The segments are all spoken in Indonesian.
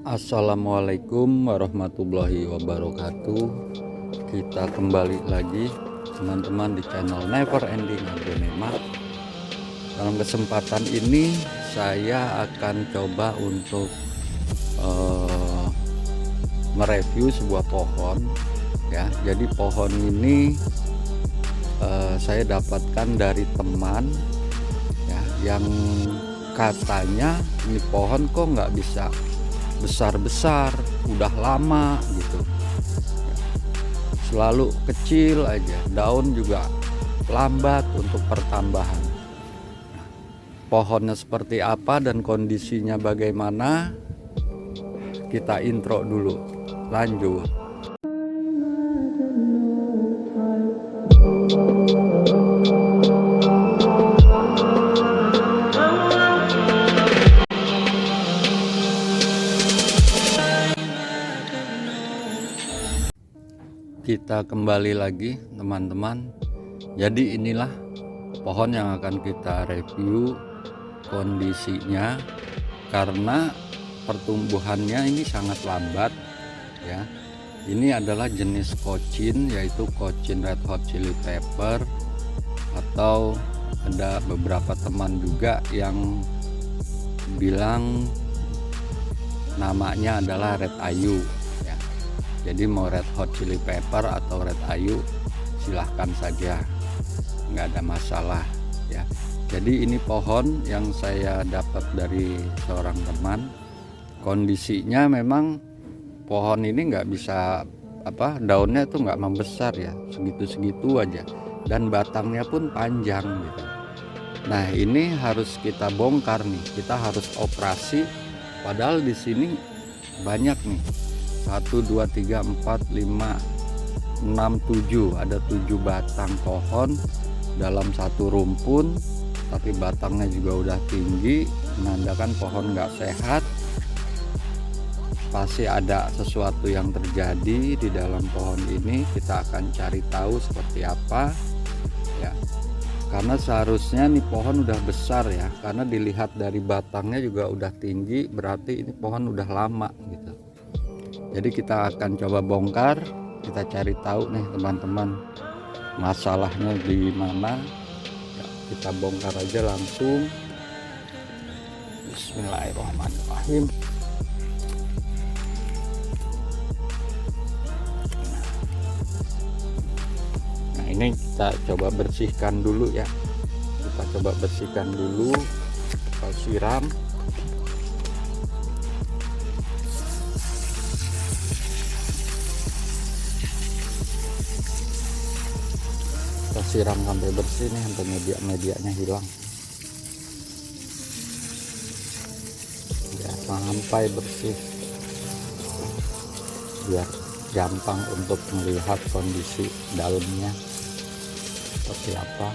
Assalamualaikum warahmatullahi wabarakatuh. Kita kembali lagi teman-teman di channel Never Ending Agronemat. Dalam kesempatan ini saya akan coba untuk mereview sebuah pohon ya. Jadi pohon ini saya dapatkan dari teman ya, yang katanya ini pohon kok nggak bisa besar-besar, udah lama gitu, selalu kecil aja, daun juga lambat untuk pertambahan. Pohonnya seperti apa dan kondisinya bagaimana, kita intro dulu, lanjut. Kita kembali lagi teman-teman. Jadi inilah pohon yang akan kita review kondisinya, karena pertumbuhannya ini sangat lambat ya. Ini adalah jenis kocin, yaitu kocin red hot chili pepper, atau ada beberapa teman juga yang bilang namanya adalah red ayu. Jadi mau red hot chili pepper atau red ayu silahkan saja, nggak ada masalah ya. Jadi ini pohon yang saya dapat dari seorang teman. Kondisinya memang pohon ini nggak bisa daunnya itu nggak membesar ya, segitu-segitu aja, dan batangnya pun panjang gitu. Nah ini harus kita bongkar nih, kita harus operasi. Padahal di sini banyak nih, 1, 2, 3, 4, 5, 6, 7, ada 7 batang pohon dalam satu rumpun, tapi batangnya juga udah tinggi, menandakan pohon nggak sehat. Pasti ada sesuatu yang terjadi di dalam pohon ini. Kita akan cari tahu seperti apa ya, karena seharusnya nih pohon udah besar ya, karena dilihat dari batangnya juga udah tinggi, berarti ini pohon udah lama gitu. Jadi kita akan coba bongkar, kita cari tahu nih teman-teman masalahnya di mana ya, kita bongkar aja langsung. Bismillahirrahmanirrahim. Nah ini kita coba bersihkan dulu ya, kita coba bersihkan dulu, kita siram. Kita siram sampai bersih nih, sampai media-medianya hilang ya, sampai bersih biar gampang untuk melihat kondisi dalamnya seperti apa.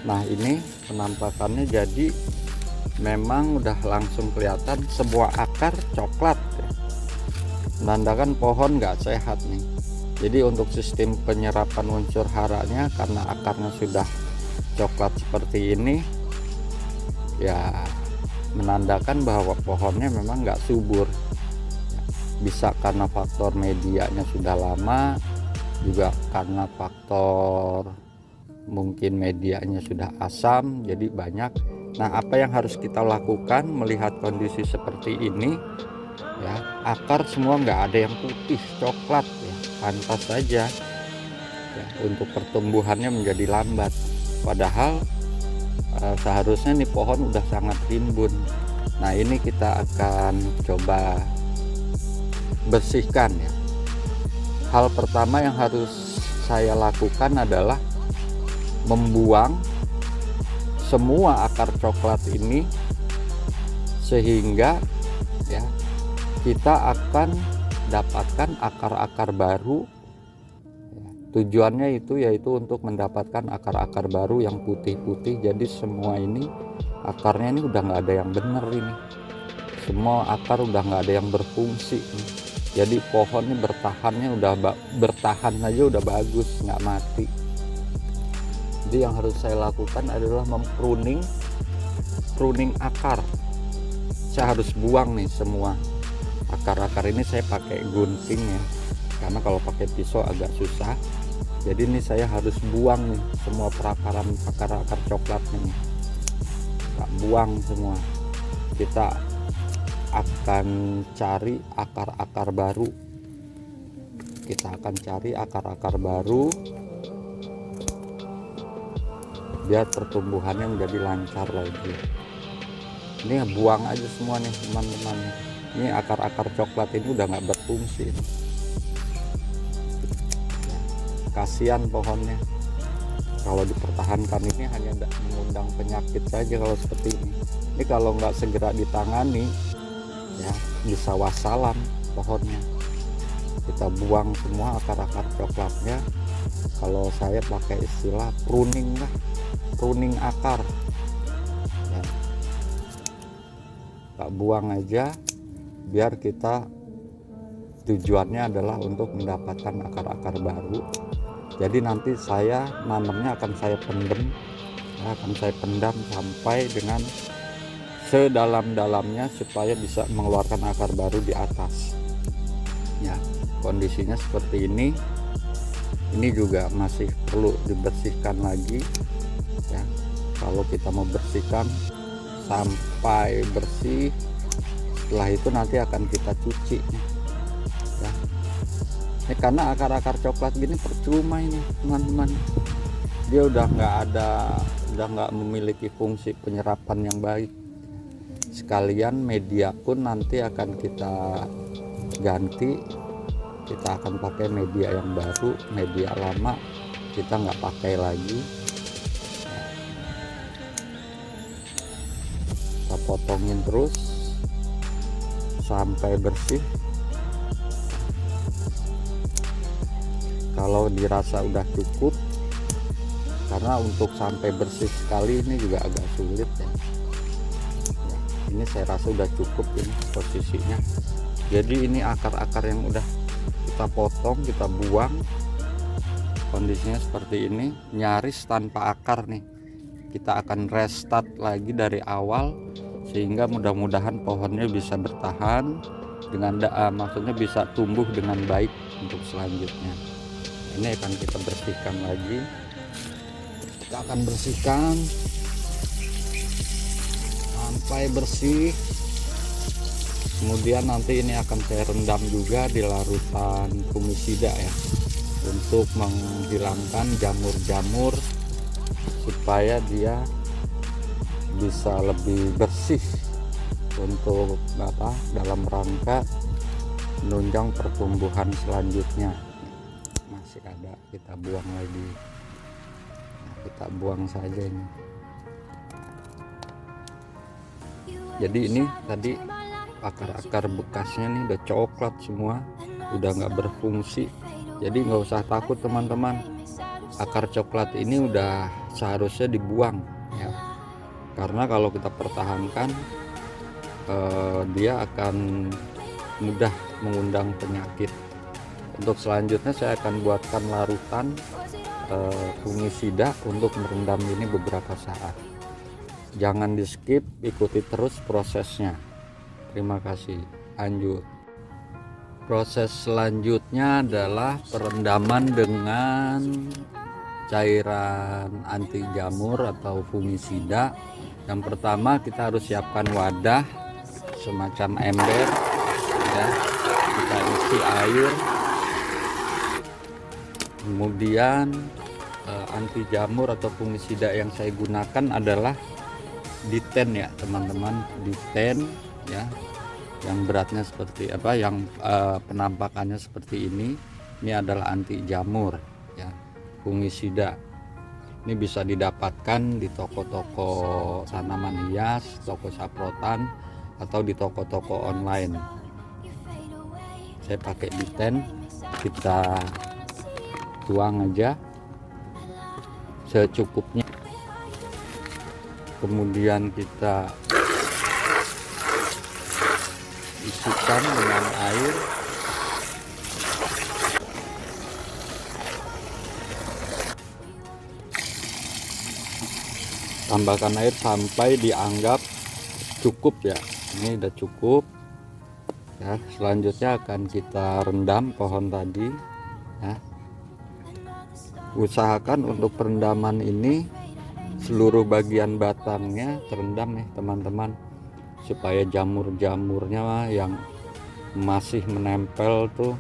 Nah ini penampakannya, jadi memang udah langsung kelihatan semua akar coklat ya, menandakan pohon nggak sehat nih. Jadi untuk sistem penyerapan unsur haranya, karena akarnya sudah coklat seperti ini ya, menandakan bahwa pohonnya memang nggak subur. Bisa karena faktor medianya sudah lama, juga karena faktor mungkin medianya sudah asam, jadi banyak. Nah apa yang harus kita lakukan melihat kondisi seperti ini ya, akar semua nggak ada yang putih coklat ya, pantas saja ya, untuk pertumbuhannya menjadi lambat. Padahal seharusnya nih pohon udah sangat rimbun. Nah ini kita akan coba bersihkan ya. Hal pertama yang harus saya lakukan adalah membuang semua akar coklat ini, sehingga ya kita akan dapatkan akar-akar baru. Tujuannya itu yaitu untuk mendapatkan akar-akar baru yang putih-putih. Jadi semua ini akarnya ini udah nggak ada yang benar, ini semua akar udah nggak ada yang berfungsi. Jadi pohon ini bertahan aja udah bagus, nggak mati. Jadi yang harus saya lakukan adalah pruning akar. Saya harus buang nih semua akar-akar ini saya pakai gunting ya, karena kalau pakai pisau agak susah. Jadi ini saya harus buang nih semua perakaran akar-akar coklatnya nih, kita buang semua. Kita akan cari akar-akar baru, kita akan cari akar-akar baru biar pertumbuhannya menjadi lancar lagi. Ini buang aja semua nih teman-teman. Ini akar-akar coklat ini udah nggak berfungsi. Kasihan pohonnya kalau dipertahankan, ini hanya mengundang penyakit saja kalau seperti ini. Ini kalau nggak segera ditangani ya bisa wassalam pohonnya. Kita buang semua akar-akar coklatnya. Kalau saya pakai istilah pruning lah, pruning akar ya. Kita buang aja biar kita tujuannya adalah untuk mendapatkan akar-akar baru. Jadi nanti saya nanamnya akan saya pendem ya, akan saya pendam sampai dengan sedalam-dalamnya supaya bisa mengeluarkan akar baru di atas ya. Kondisinya seperti ini. Ini juga masih perlu dibersihkan lagi ya. Kalau kita mau bersihkan sampai bersih, setelah itu nanti akan kita cuci ya. Ini karena akar-akar coklat gini percuma ini teman-teman, dia udah nggak memiliki fungsi penyerapan yang baik. Sekalian media pun nanti akan kita ganti, kita akan pakai media yang baru. Media lama kita nggak pakai lagi. Kita potongin terus sampai bersih. Kalau dirasa udah cukup, karena untuk sampai bersih sekali ini juga agak sulit ya. Ini saya rasa udah cukup ini posisinya. Jadi ini akar-akar yang udah kita potong, kita buang, kondisinya seperti ini, nyaris tanpa akar nih. Kita akan restart lagi dari awal sehingga mudah-mudahan pohonnya bisa bertahan dengan maksudnya bisa tumbuh dengan baik untuk selanjutnya. Ini akan kita bersihkan lagi, kita akan bersihkan sampai bersih. Kemudian nanti ini akan saya rendam juga di larutan fungisida ya, untuk menghilangkan jamur-jamur supaya dia bisa lebih bersih untuk dalam rangka menunjang pertumbuhan selanjutnya. Masih ada, kita buang lagi. Nah, kita buang saja ini. Jadi ini tadi akar-akar bekasnya nih udah coklat semua, udah nggak berfungsi. Jadi nggak usah takut teman-teman, akar coklat ini udah seharusnya dibuang ya, karena kalau kita pertahankan dia akan mudah mengundang penyakit. Untuk selanjutnya saya akan buatkan larutan fungisida untuk merendam ini beberapa saat. Jangan di skip, ikuti terus prosesnya. Terima kasih. Lanjut. Proses selanjutnya adalah perendaman dengan cairan anti jamur atau fungisida. Yang pertama kita harus siapkan wadah semacam ember ya. Kita isi air. Kemudian anti jamur atau fungisida yang saya gunakan adalah D10 ya teman-teman, D10 ya, yang beratnya seperti apa, yang penampakannya seperti ini. Ini adalah anti jamur ya, fungisida. Ini bisa didapatkan di toko-toko tanaman hias, toko saprotan, atau di toko-toko online. Saya pakai D10, kita tuang aja secukupnya. Kemudian kita isikan dengan air. Tambahkan air sampai dianggap cukup ya. Ini udah cukup. ya. Selanjutnya akan kita rendam pohon tadi ya. Usahakan untuk perendaman ini seluruh bagian batangnya terendam ya teman-teman, supaya jamur-jamurnya yang masih menempel tuh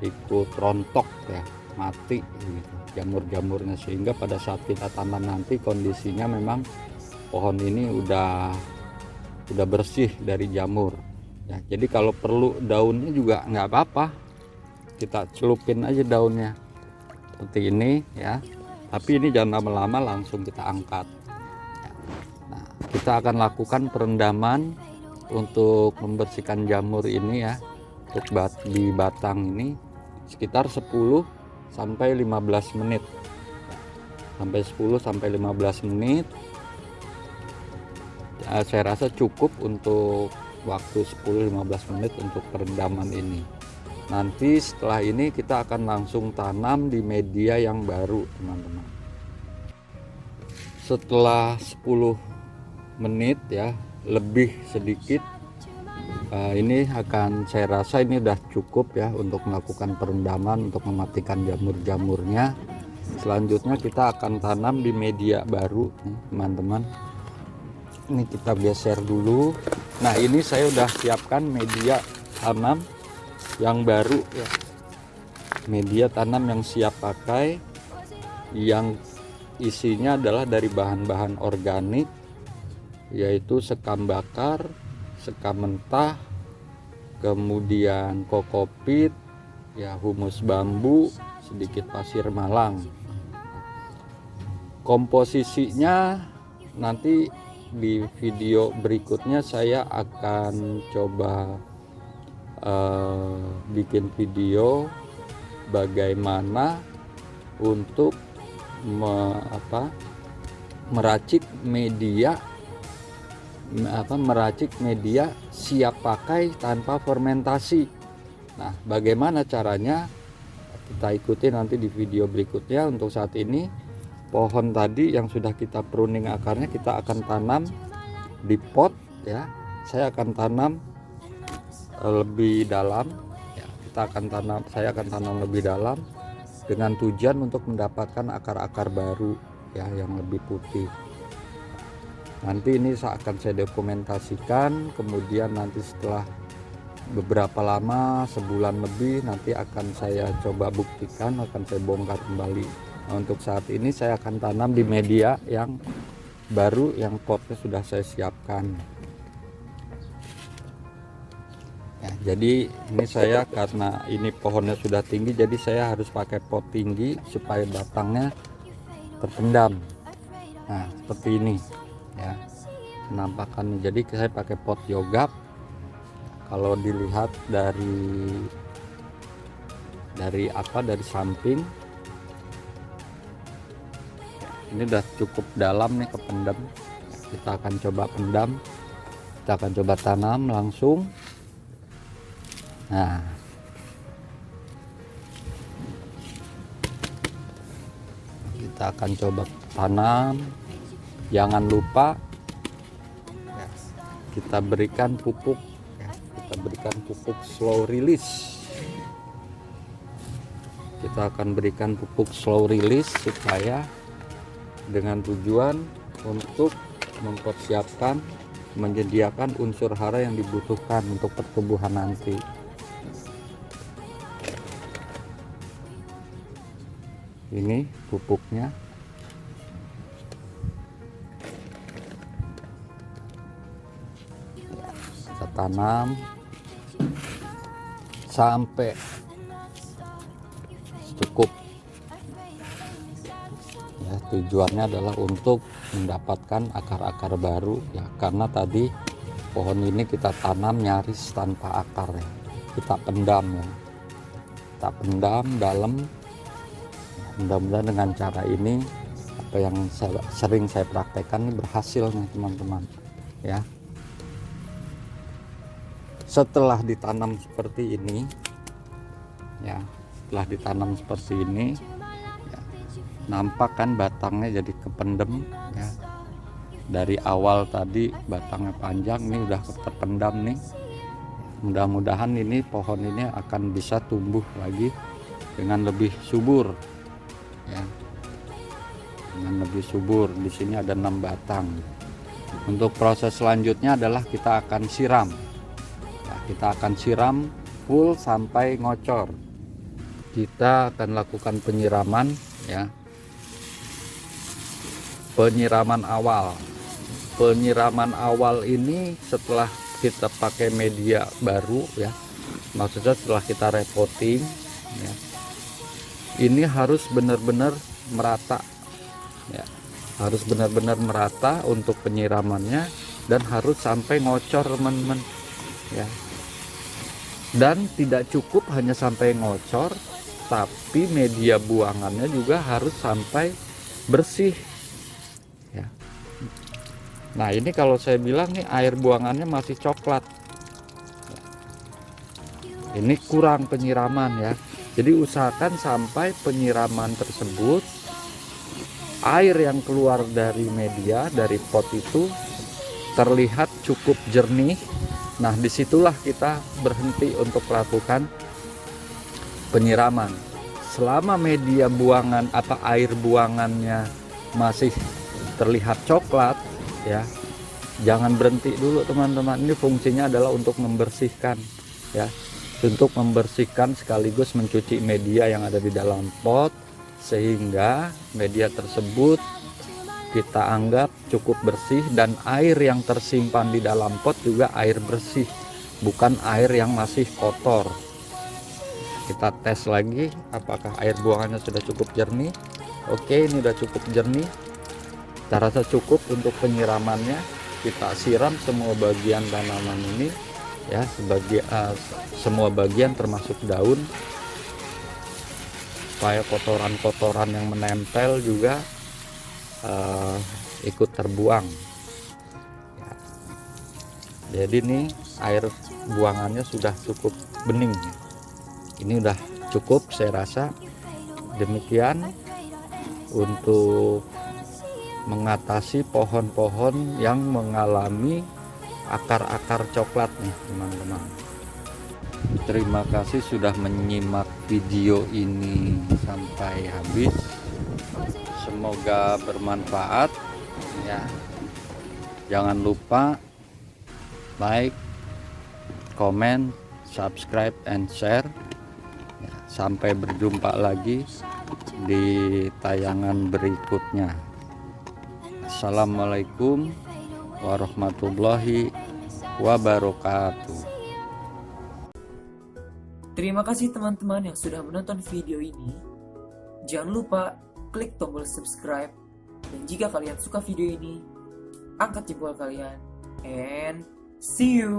ikut rontok ya, mati gitu jamur-jamurnya, sehingga pada saat kita tanam nanti kondisinya memang pohon ini udah bersih dari jamur ya. Jadi kalau perlu daunnya juga nggak apa-apa, kita celupin aja daunnya seperti ini ya, tapi ini jangan lama-lama langsung kita angkat. Nah, kita akan lakukan perendaman untuk membersihkan jamur ini ya, untuk di batang ini sekitar 10 sampai 15 menit, sampai 10 sampai 15 menit ya, saya rasa cukup untuk waktu 10-15 menit untuk perendaman ini. Nanti setelah ini kita akan langsung tanam di media yang baru teman-teman. Setelah 10 menit ya, lebih sedikit, ini akan, saya rasa ini udah cukup ya untuk melakukan perendaman untuk mematikan jamur-jamurnya. Selanjutnya kita akan tanam di media baru nih teman-teman. Ini kita geser dulu. Nah, ini saya udah siapkan media tanam yang baru ya, media tanam yang siap pakai, yang isinya adalah dari bahan-bahan organik, yaitu sekam bakar, sekam mentah, kemudian kokopit ya, humus bambu, sedikit pasir malang. Komposisinya nanti di video berikutnya saya akan coba bikin video bagaimana untuk meracik media siap pakai tanpa fermentasi. Nah, bagaimana caranya kita ikuti nanti di video berikutnya. Untuk saat ini pohon tadi yang sudah kita pruning akarnya kita akan tanam di pot ya. Saya akan tanam lebih dalam ya, saya akan tanam lebih dalam dengan tujuan untuk mendapatkan akar-akar baru ya, yang lebih putih. Nanti ini akan saya dokumentasikan, kemudian nanti setelah beberapa lama, sebulan lebih, nanti akan saya coba buktikan, akan saya bongkar kembali. Nah, untuk saat ini saya akan tanam di media yang baru, yang potnya sudah saya siapkan ya. Jadi ini saya, karena ini pohonnya sudah tinggi, jadi saya harus pakai pot tinggi supaya batangnya terpendam. Nah, seperti ini ya penampakannya. Jadi saya pakai pot yogap. Kalau dilihat dari samping ini udah cukup dalam nih, kependam. Kita akan coba pendam, kita akan coba tanam langsung. Nah, kita akan coba tanam. Jangan lupa ya, kita berikan pupuk ya, kita berikan pupuk slow release. Kita akan berikan pupuk slow release supaya dengan tujuan untuk mempersiapkan, menyediakan unsur hara yang dibutuhkan untuk pertumbuhan nanti. Ini pupuknya. Kita tanam sampai cukup ya. Tujuannya adalah untuk mendapatkan akar-akar baru ya, karena tadi pohon ini kita tanam nyaris tanpa akar ya. Kita pendam ya, kita pendam dalam. Mudah-mudahan dengan cara ini, apa yang sering saya praktekkan ini berhasil nih teman-teman ya. Setelah ditanam seperti ini ya, ya, nampak kan batangnya jadi kependem ya. Dari awal tadi batangnya panjang, ini udah terpendam nih. mudah-mudahan ini pohon ini akan bisa tumbuh lagi dengan lebih subur ya, dengan lebih subur. Di sini ada 6 batang. Untuk proses selanjutnya adalah kita akan siram ya, kita akan siram full sampai ngocor. Kita akan lakukan penyiraman ya, penyiraman awal ini setelah kita pakai media baru ya, maksudnya setelah kita repotting ya, ini harus benar-benar merata ya, harus benar-benar merata untuk penyiramannya, dan harus sampai ngocor teman-teman ya. Dan tidak cukup hanya sampai ngocor, tapi media buangannya juga harus sampai bersih ya. Nah ini kalau saya bilang nih air buangannya masih coklat, ini kurang penyiraman ya. Jadi usahakan sampai penyiraman tersebut, air yang keluar dari media, dari pot itu terlihat cukup jernih. Nah disitulah kita berhenti untuk melakukan penyiraman. Selama media buangan atau air buangannya masih terlihat coklat ya, jangan berhenti dulu teman-teman. Ini fungsinya adalah untuk membersihkan ya, untuk membersihkan sekaligus mencuci media yang ada di dalam pot, sehingga media tersebut kita anggap cukup bersih, dan air yang tersimpan di dalam pot juga air bersih, bukan air yang masih kotor. Kita tes lagi apakah air buangannya sudah cukup jernih. Oke, ini sudah cukup jernih. Kita rasa cukup untuk penyiramannya. Kita siram semua bagian tanaman ini ya, semua bagian termasuk daun, supaya kotoran-kotoran yang menempel juga ikut terbuang ya. Jadi nih air buangannya sudah cukup bening, ini udah cukup saya rasa. Demikian untuk mengatasi pohon-pohon yang mengalami akar-akar coklat nih teman-teman. Terima kasih sudah menyimak video ini sampai habis. Semoga bermanfaat ya. Jangan lupa like, comment, subscribe, and share ya. Sampai berjumpa lagi di tayangan berikutnya. Assalamualaikum warahmatullahi wabarakatuh. Terima kasih teman-teman yang sudah menonton video ini. Jangan lupa klik tombol subscribe, dan jika kalian suka video ini, angkat jempol kalian, and see you.